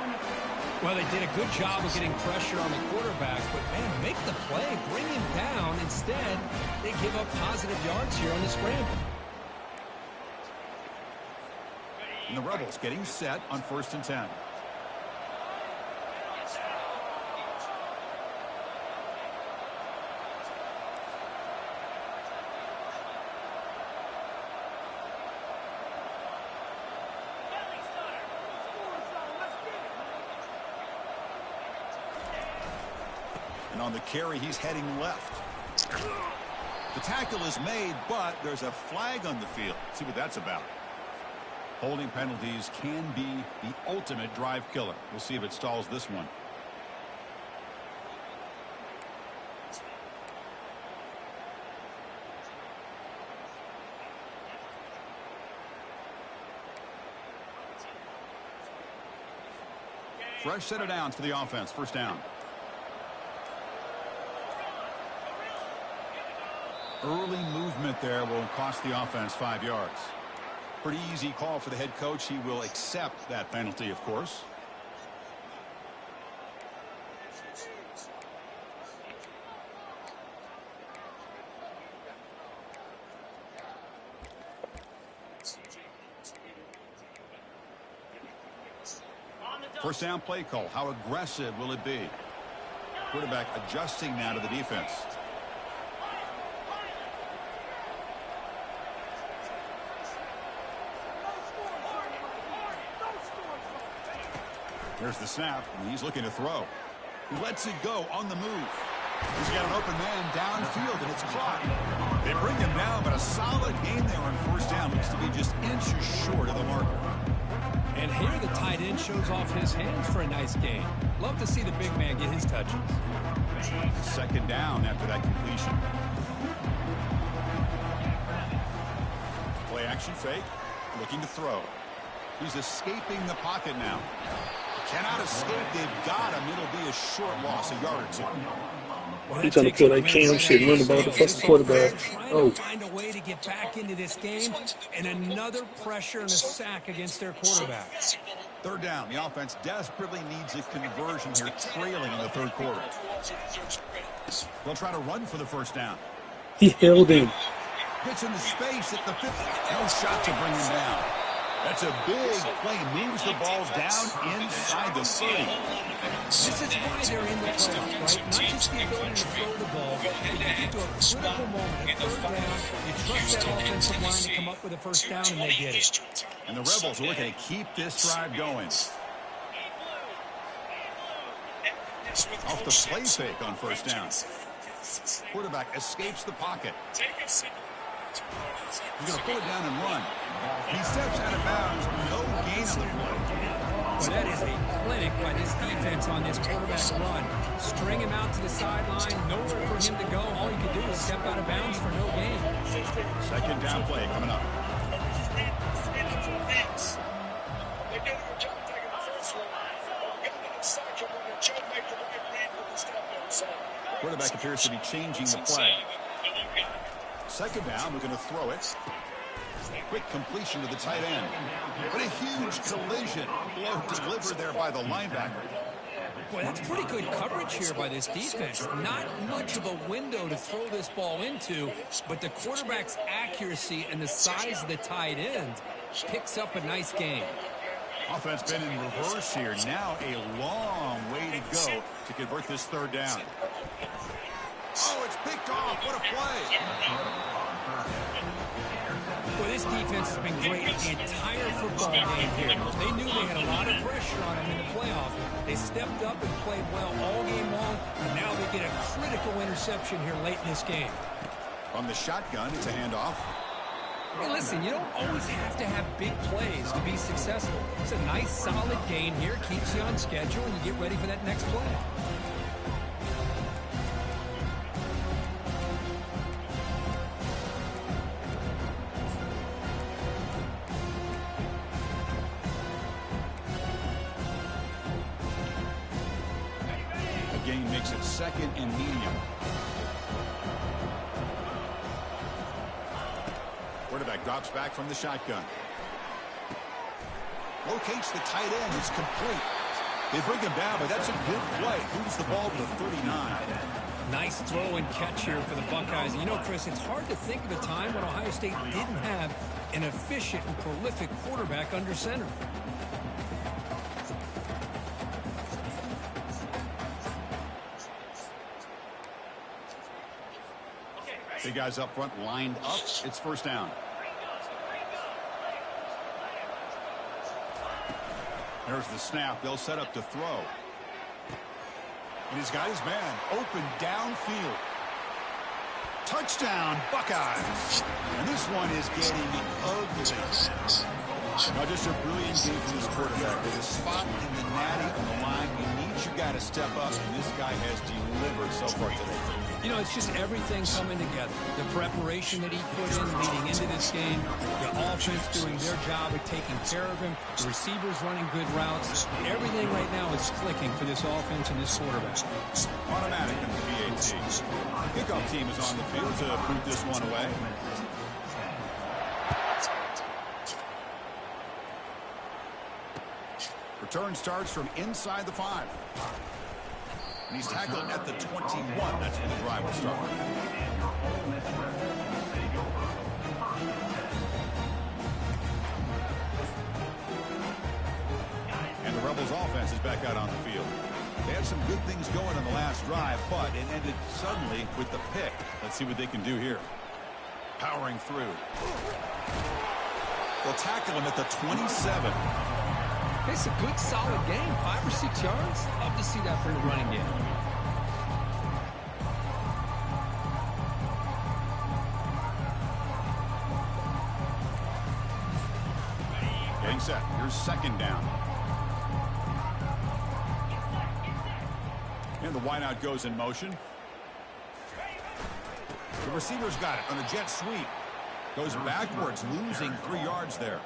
Well, they did a good job of getting pressure on the quarterback, but, man, make the play, bring him down. Instead, they give up positive yards here on the scramble. And the Rebels getting set on 1st and 10. And on the carry, he's heading left. The tackle is made, but there's a flag on the field. Let's see what that's about. Holding penalties can be the ultimate drive killer. We'll see if it stalls this one. Fresh set of downs for the offense. 1st down. Early movement there will cost the offense 5 yards. Pretty easy call for the head coach. He will accept that penalty, of course. First down play call. How aggressive will it be? Quarterback adjusting now to the defense. There's the snap, and he's looking to throw. He lets it go on the move. He's got an open man downfield, and it's caught. They bring him down, but a solid gain there on first down. Looks to be just inches short of the marker. And here the tight end shows off his hands for a nice gain. Love to see the big man get his touches. Second down after that completion. Play action fake. Looking to throw. He's escaping the pocket now. Cannot escape. They've got him. It'll be a short loss, a yard or two. He's trying to pull that Cam shit, run the ball to fuck the quarterback. Oh. Find a way to get back into this game, and another pressure and a sack against their quarterback. Third down. The offense desperately needs a conversion here, trailing in the third quarter. They'll try to run for the first down. He held him. Gets into space at the 50. No shot to bring him down. That's a big play. Moves the ball down inside the 30. This is why they're in the playoffs, right? Not just the ability to throw the ball, but you get to a critical moment, a third down, you trust that offensive line to come up with a first down, and they get it. And the Rebels are looking to keep this drive going. Off the play fake on first down. Quarterback escapes the pocket. He's going to pull it down and run. He steps out of bounds. No gain on the play. Well, that is a clinic by this defense on this quarterback run. String him out to the sideline. Nowhere for him to go. All you can do is step out of bounds for no gain. Second down play coming up. Quarterback appears to be changing the play. Second down, we're going to throw it. Quick completion to the tight end. What a huge collision. Blow delivered there by the linebacker. Boy, that's pretty good coverage here by this defense. Not much of a window to throw this ball into, but the quarterback's accuracy and the size of the tight end picks up a nice gain. Offense been in reverse here. Now a long way to go to convert this third down. Oh, it's picked off. What a play. Well, this defense has been great the entire football game here. They knew they had a lot of pressure on them in the playoffs. They stepped up and played well all game long, and now they get a critical interception here late in this game. From the shotgun, it's a handoff. Hey, listen, you don't always have to have big plays to be successful. It's a nice, solid gain here. Keeps you on schedule, and you get ready for that next play. Makes it second and medium. Quarterback drops back from the shotgun. Locates the tight end. It's complete. They bring him down, but that's a good play. Moves the ball to the 39. Nice throw and catch here for the Buckeyes. You know, Chris, it's hard to think of a time when Ohio State didn't have an efficient and prolific quarterback under center. Big guys up front lined up. It's first down. There's the snap. They'll set up to throw. And he's got his man open downfield. Touchdown, Buckeyes. And this one is getting ugly. Now just a brilliant game from this quarterback. With a spot in the natty on the line, you need your guy to step up, and this guy has delivered so far today. You know, it's just everything coming together. The preparation that he put in leading into this game, the offense doing their job of taking care of him, the receivers running good routes. Everything right now is clicking for this offense and this quarterback. Automatic in the BAT. Kickoff team is on the field to boot this one away. Return starts from inside the 5. And he's tackled at the 21. That's when the drive will start. And the Rebels offense is back out on the field. They had some good things going on the last drive, but it ended suddenly with the pick. Let's see what they can do here. Powering through. They'll tackle him at the 27. It's a good, solid game. 5 or 6 yards. Love to see that for the running game. set. Here's second down. And the wideout goes in motion. The receiver's got it on a jet sweep. Goes backwards, losing 3 yards there.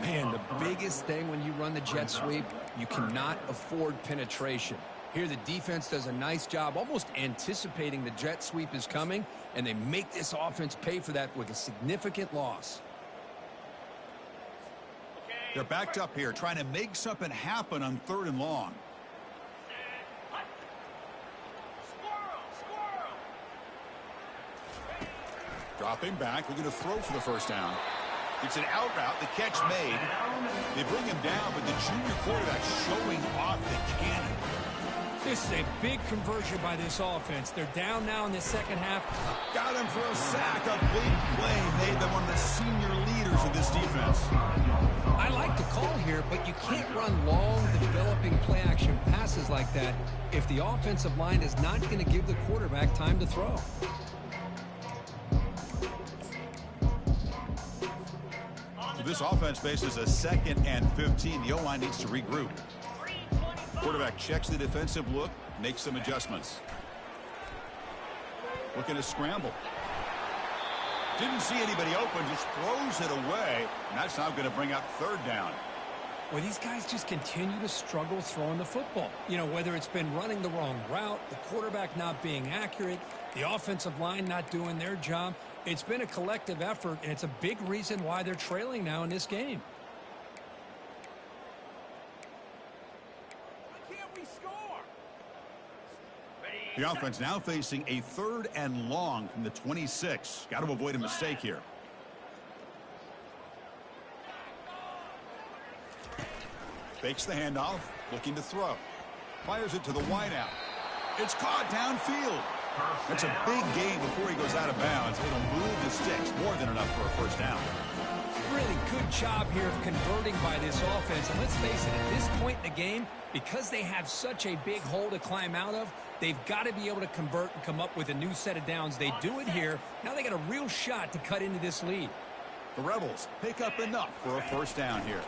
Man, the biggest thing when you run the jet sweep, you cannot afford penetration. Here the defense does a nice job almost anticipating the jet sweep is coming, and they make this offense pay for that with a significant loss. They're backed up here, trying to make something happen on 3rd and long. Dropping back, looking to throw for the first down. It's an out route, the catch made. They bring him down, but the junior quarterback showing off the cannon. This is a big conversion by this offense. They're down now in the second half. Got him for a sack. A big play made them one of the senior leaders of this defense. I like the call here, but you can't run long, developing play-action passes like that if the offensive line is not going to give the quarterback time to throw. This offense faces a 2nd and 15. The O-line needs to regroup. Quarterback checks the defensive look, makes some adjustments. Looking to scramble. Didn't see anybody open, just throws it away. And that's now going to bring up 3rd down. Well, these guys just continue to struggle throwing the football. You know, whether it's been running the wrong route, the quarterback not being accurate, the offensive line not doing their job. It's been a collective effort, and it's a big reason why they're trailing now in this game. Why can't we score? The offense now facing a 3rd and long from the 26. Got to avoid a mistake here. Fakes the handoff, looking to throw. Fires it to the wideout. It's caught downfield. That's a big gain before he goes out of bounds. It'll move the sticks, more than enough for a 1st down. Really good job here of converting by this offense. And let's face it, at this point in the game, because they have such a big hole to climb out of, they've got to be able to convert and come up with a new set of downs. They do it here. Now they got a real shot to cut into this lead. The Rebels pick up enough for a 1st down here.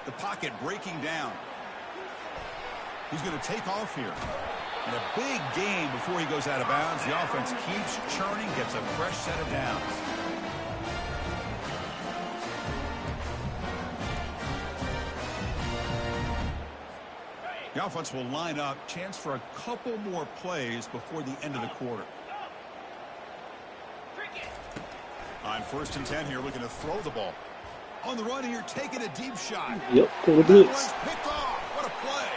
The pocket breaking down. He's going to take off here. And a big gain before he goes out of bounds. The offense keeps churning, gets a fresh set of downs. The offense will line up. Chance for a couple more plays before the end of the quarter. On 1st and 10 here, looking to throw the ball. On the run here, taking a deep shot. Yep, for the That blitz. one's picked off. What a play.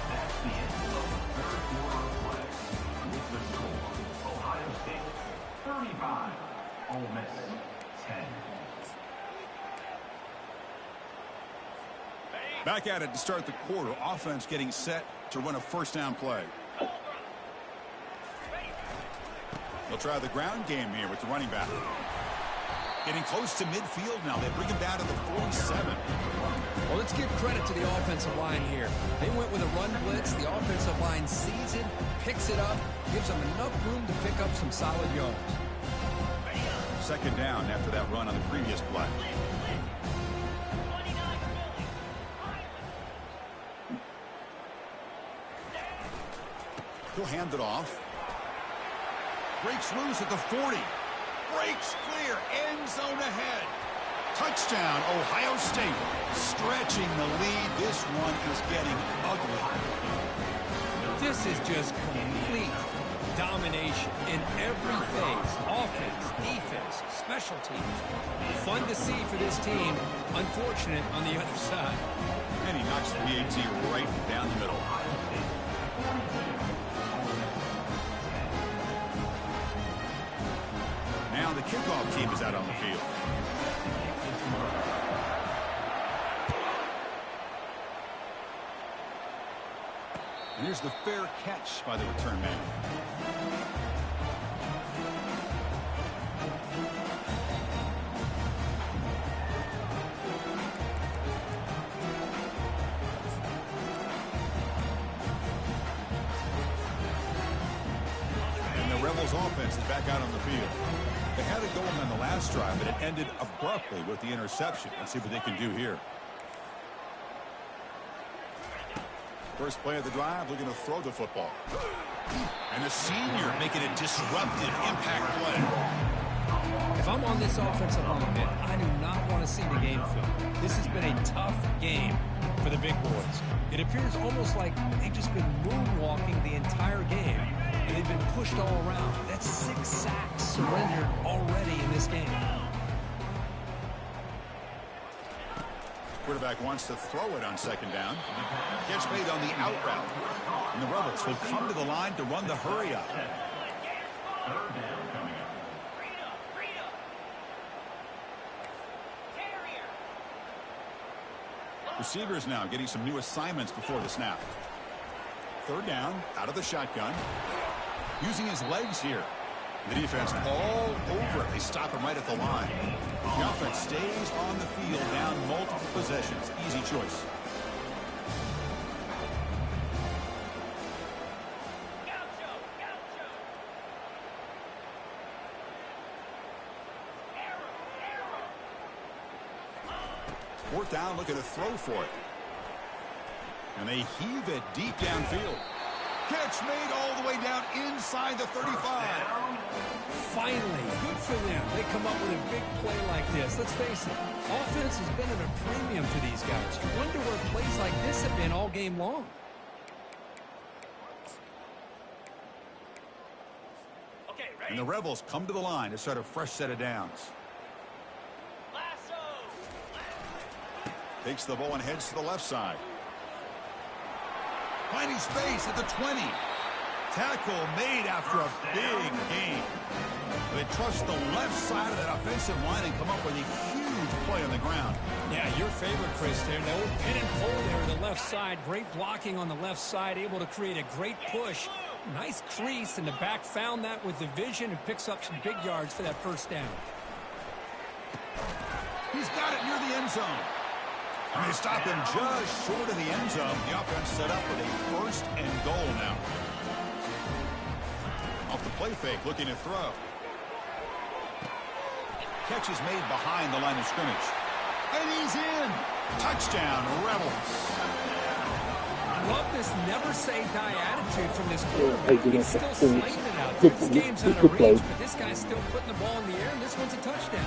That's the end of the 3rd quarter of play. With the score, Ohio State 35, Ole Miss 10. Back at it to start the quarter. Offense getting set to run a 1st down play. They'll try the ground game here with the running back. Getting close to midfield now. They bring him down to the 47. Well, let's give credit to the offensive line here. They went with a run blitz. The offensive line sees it, picks it up, gives them enough room to pick up some solid yards. 2nd down after that run on the previous play. He'll hand it off. Breaks loose at the 40. Breaks clear. End zone ahead. Touchdown, Ohio State. Stretching the lead. This one is getting ugly. This is just complete domination in every phase. Offense, defense, special teams. Fun to see for this team. Unfortunate on the other side. And he knocks the PAT right down the middle. Now the kickoff team is out on the field. And here's the fair catch by the return man. Rebels offense is back out on the field. They had it going on the last drive, but it ended abruptly with the interception. Let's see what they can do here. First play of the drive, looking to throw the football. And the senior making a disruptive impact play. If I'm on this offensive line, I do not want to see the game film. This has been a tough game for the big boys. It appears almost like they've just been moonwalking the entire game, and they've been pushed all around. That's 6 sacks surrendered already in this game. Quarterback wants to throw it on second down. Catch made on the out route. And the Rebels will come to the line to run the hurry up. Receivers now getting some new assignments before the snap. Third down, out of the shotgun. Using his legs here. The defense all over it. They stop him right at the line. The offense stays on the field, down multiple possessions. Easy choice. Fourth down, looking to throw for it. And they heave it deep downfield. Catch made all the way down inside the 35. Finally, good for them. They come up with a big play like this. Let's face it, offense has been at a premium for these guys. You wonder where plays like this have been all game long. Okay, ready? And the Rebels come to the line to start a fresh set of downs. Lasso. Takes the ball and heads to the left side. Finding space at the 20. Tackle made after a big gain. They trust the left side of that offensive line and come up with a huge play on the ground. Yeah, your favorite, Chris, there. The old pin and pull there on the left side. Great blocking on the left side, able to create a great push. Nice crease, and the back found that with the vision and picks up some big yards for that first down. He's got it near the end zone. And they stop him just short of the end zone. The offense set up with a first and goal now. Off the play fake, looking to throw. Catch is made behind the line of scrimmage. And he's in. Touchdown, Rebels. Love this never-say-die attitude from this quarterback. He's still slinging it out there. This game's out of reach, but this guy's still putting the ball in the air, and this one's a touchdown.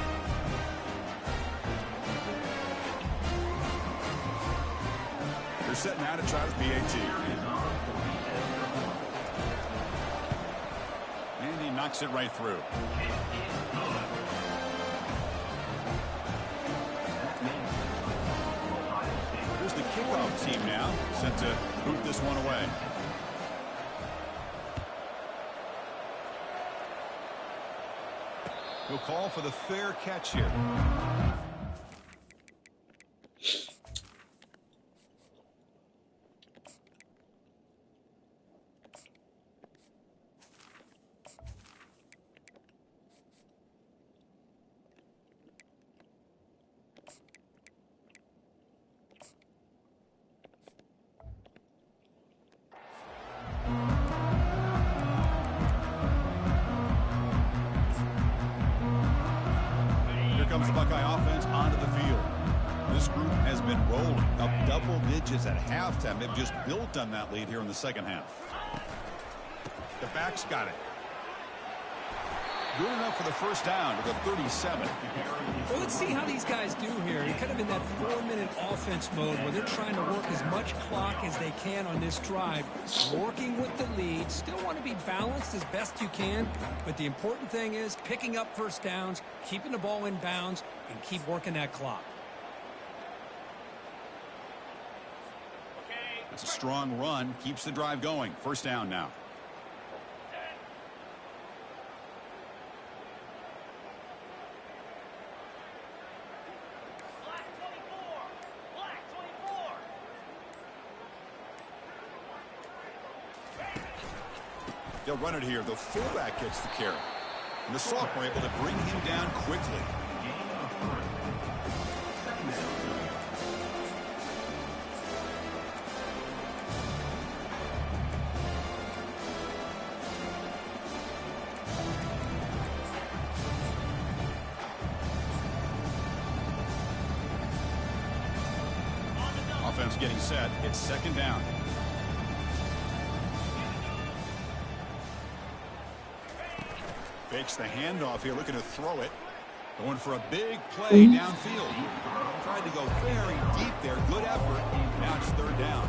They're setting out to try the PAT. And he knocks it right through. Here's the kickoff team now, set to boot this one away. He'll call for the fair catch here. Comes the Buckeye offense onto the field. This group has been rolling up double digits at halftime. They've just built on that lead here in the second half. The back's got it. Good enough for the first down to the 37. Well, let's see how these guys do here. They're kind of in that 4-minute offense mode where they're trying to work as much clock as they can on this drive, working with the lead. Still want to be balanced as best you can, but the important thing is picking up first downs, keeping the ball in bounds, and keep working that clock. It's a strong run, keeps the drive going. First down now. They'll run it here. The fullback gets the carry. And the sophomore able to bring him down quickly. offense getting set. It's second down. Fakes the handoff here, looking to throw it. Going for a big play downfield. Tried to go very deep there. Good effort. Now it's third down.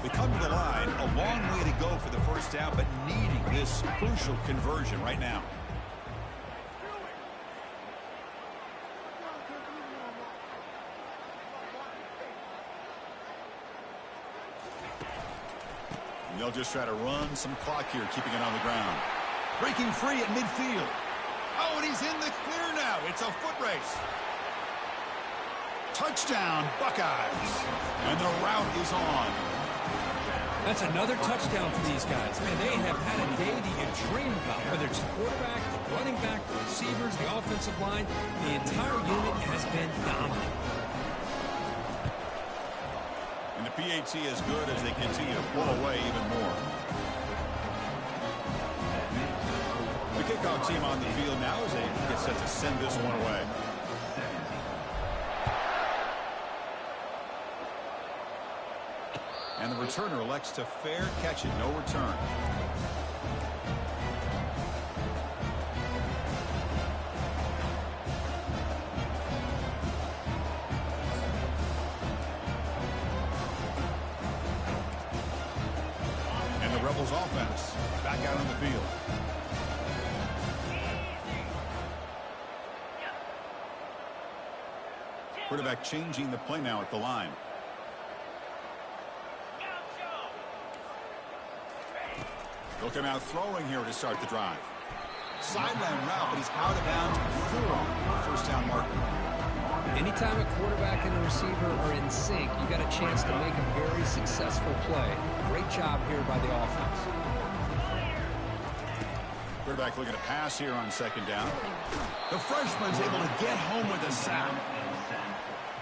They come to the line. A long way to go for the first down, but needing this crucial conversion right now. And they'll just try to run some clock here, keeping it on the ground. Breaking free at midfield. Oh, and he's in the clear now. It's a foot race. Touchdown, Buckeyes. And the route is on. That's another touchdown for these guys. Man, they have had a day that you dream about. Whether it's the quarterback, the running back, the receivers, the offensive line, the entire unit has been dominant. And the PAT is good as they continue to pull away even more. The kickoff team on the field now as they get set to send this one away. And the returner elects to fair catch it, no return. And the Rebels offense back out on the field. Quarterback changing the play now at the line. They'll come out throwing here to start the drive. Sideline route, but he's out of bounds before first down marker. Anytime a quarterback and a receiver are in sync, you got a chance to make a very successful play. Great job here by the offense. Quarterback looking to pass here on second down. The freshman's able to get home with a sack.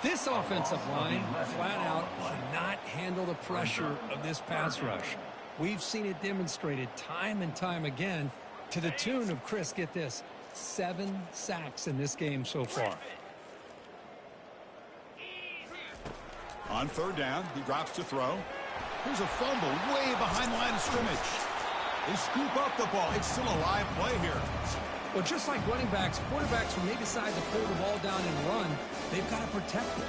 This offensive line flat out cannot handle the pressure of this pass rush. We've seen it demonstrated time and time again to the tune of, Chris, get this, 7 sacks in this game so far. On third down, he drops to throw. Here's a fumble way behind the line of scrimmage. They scoop up the ball. It's still a live play here. Well, just like running backs, quarterbacks, when they decide to pull the ball down and run, they've got to protect it.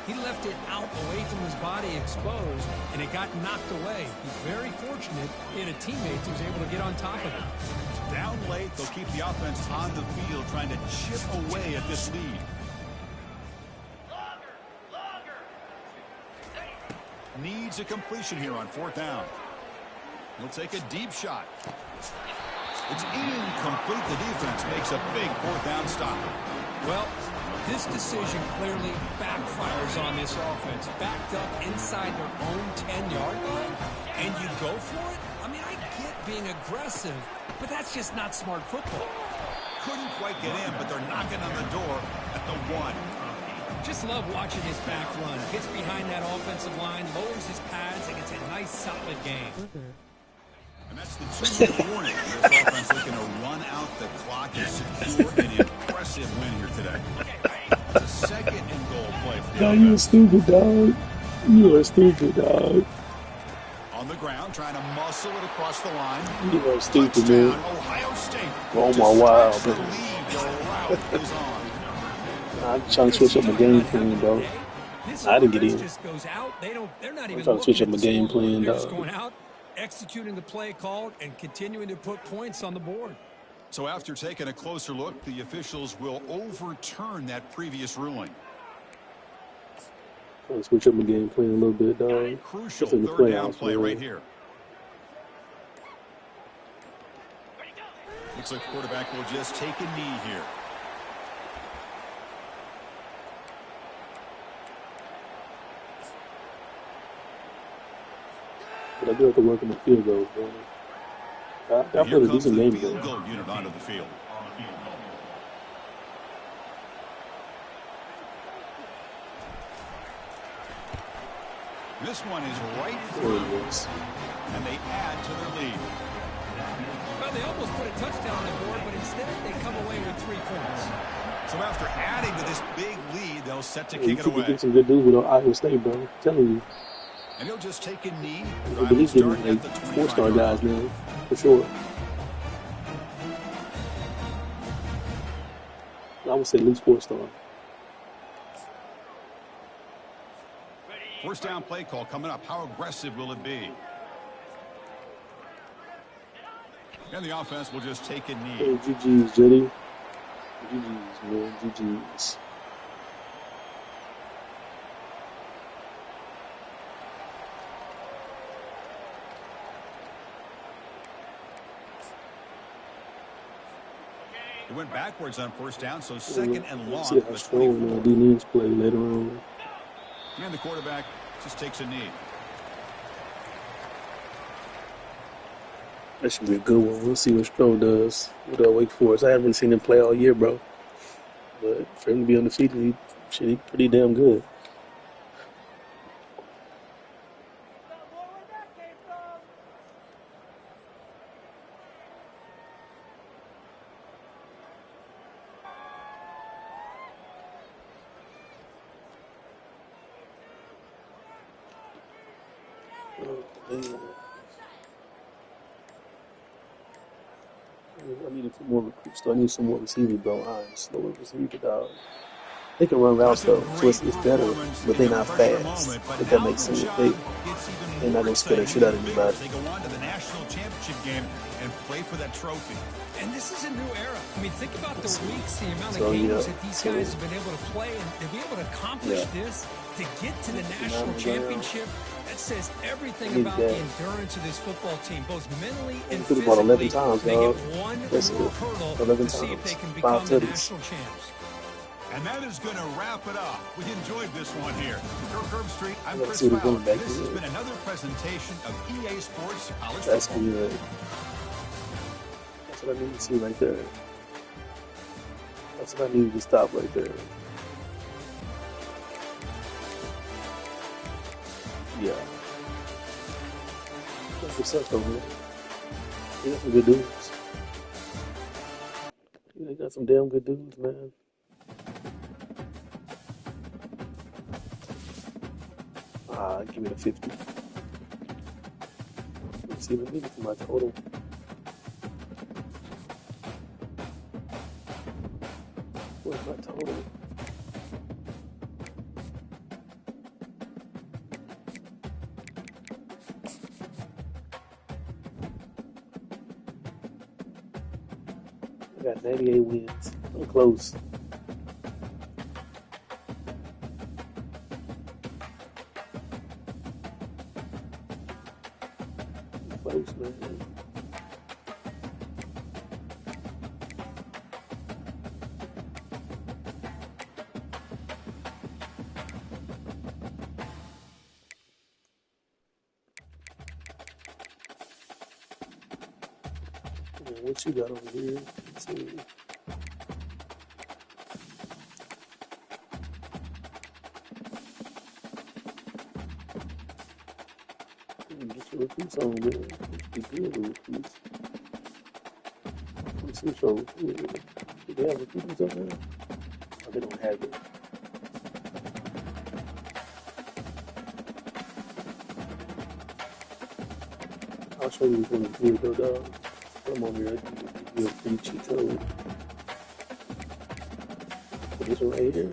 He left it out away from his body exposed, and it got knocked away. He's very fortunate he had a teammate who was able to get on top of it. Down late, they'll keep the offense on the field trying to chip away at this lead. Needs a completion here on fourth down. He'll take a deep shot. It's incomplete. The defense makes a big fourth down stop. Well, this decision clearly backfires on this offense. Backed up inside their own 10-yard line, and you go for it? I mean, I get being aggressive, but that's just not smart football. Couldn't quite get in, but they're knocking on the door at the 1. Just love watching his back run. Gets behind that offensive line, lowers his pads, and gets a nice, solid game. And that's the 2-minute warning. This offense looking to run out the clock and secure an impressive win here today. It's a second and goal play for the No, you a stupid dog. You a stupid dog. On the ground, trying to muscle it across the line. You are stupid, Touchdown, man. Ohio State. Oh my wow, The man. lead, the route is on. I'm trying to switch up my game plan, bro. I didn't get in. Just goes out. They're not even trying to switch up looking my at game the scoreboard. plan, They're just dog. going out, executing the play called, and continuing to put points on the board. So after taking a closer look, the officials will overturn that previous ruling. Trying to switch up my game plan a little bit, dog. Crucial It's in the third down playoffs, play man. right here. Looks like the quarterback will just take a knee here. But I do have to work on my field goals, bro. I Here played a comes decent the game field today. goal unit onto the field. This one is right There through, it is. and they add to their lead. Well, Well, they almost put a touchdown on the board, but instead they come away with 3 points. So after adding to this big lead, they'll set to You kick it away. get some good dudes with Iowa State, bro. I'm telling you. And he'll just take a knee. I believe Start getting at like the 4-star 25-yard guys line. now, for sure. I would say at least 4-star. First down play call coming up. How aggressive will it be? And the offense will just take a knee. Hey, GG's, Juddy. GG's, man. GG's. It went backwards on first down, so second and long. See how strong D needs play later on. And the quarterback just takes a knee. That should be a good one. We'll see what Stroh does with Wake Forest. I haven't seen him play all year, bro. But for him to be undefeated, he's pretty damn good. I needed some more recruits, though. I need some more receivers, bro. I'm slower receiver, dog. They can run routes, though, so it's better, but they're not fast, if that makes sense. They're not going to scare the shit out of anybody. They go on to the national championship game and play for that trophy. And this is a new era. I mean, think about the weeks, the amount of games that these guys have been able to play, and to be able to accomplish this, to get to the national championship, that says everything about the endurance of this football team, both mentally and physically. About 11 times, they dog. get one That's more it. hurdle 11 to see if times. they can become 5 the tutties. national champs. And that is going to wrap it up. We enjoyed this one here. Kirk Herbstreit, I'm Chris see the Fowler. running back This has here. been another presentation of EA Sports College That's Football. good. That's what I need to see right there. That's what I needed to stop right there. Yeah. That's what's up, though, man. They got some good dudes. Yeah, they got some damn good dudes, man. Give me the 50. Let's see, let me get to my total. Where's my total? I got 98 wins. I'm close. Close, man. What you got over here? Let's see. Get your recruits on, man. Be good with recruits. Let's see, so do they have recruits up there? Oh, they don't have it. I'll show you which one is good, though, dog. Come on here, I can give you a free cheat code. This one right here.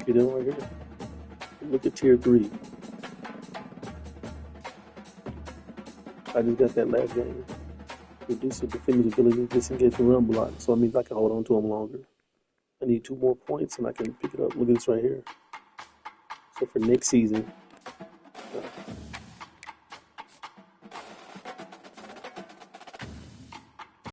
See that one right here? Look at tier 3. I just got that last game. Reduce the defender's ability to disengage the run block, so it means I can hold on to him longer. I need 2 more points and I can pick it up. Look at this right here. So for next season,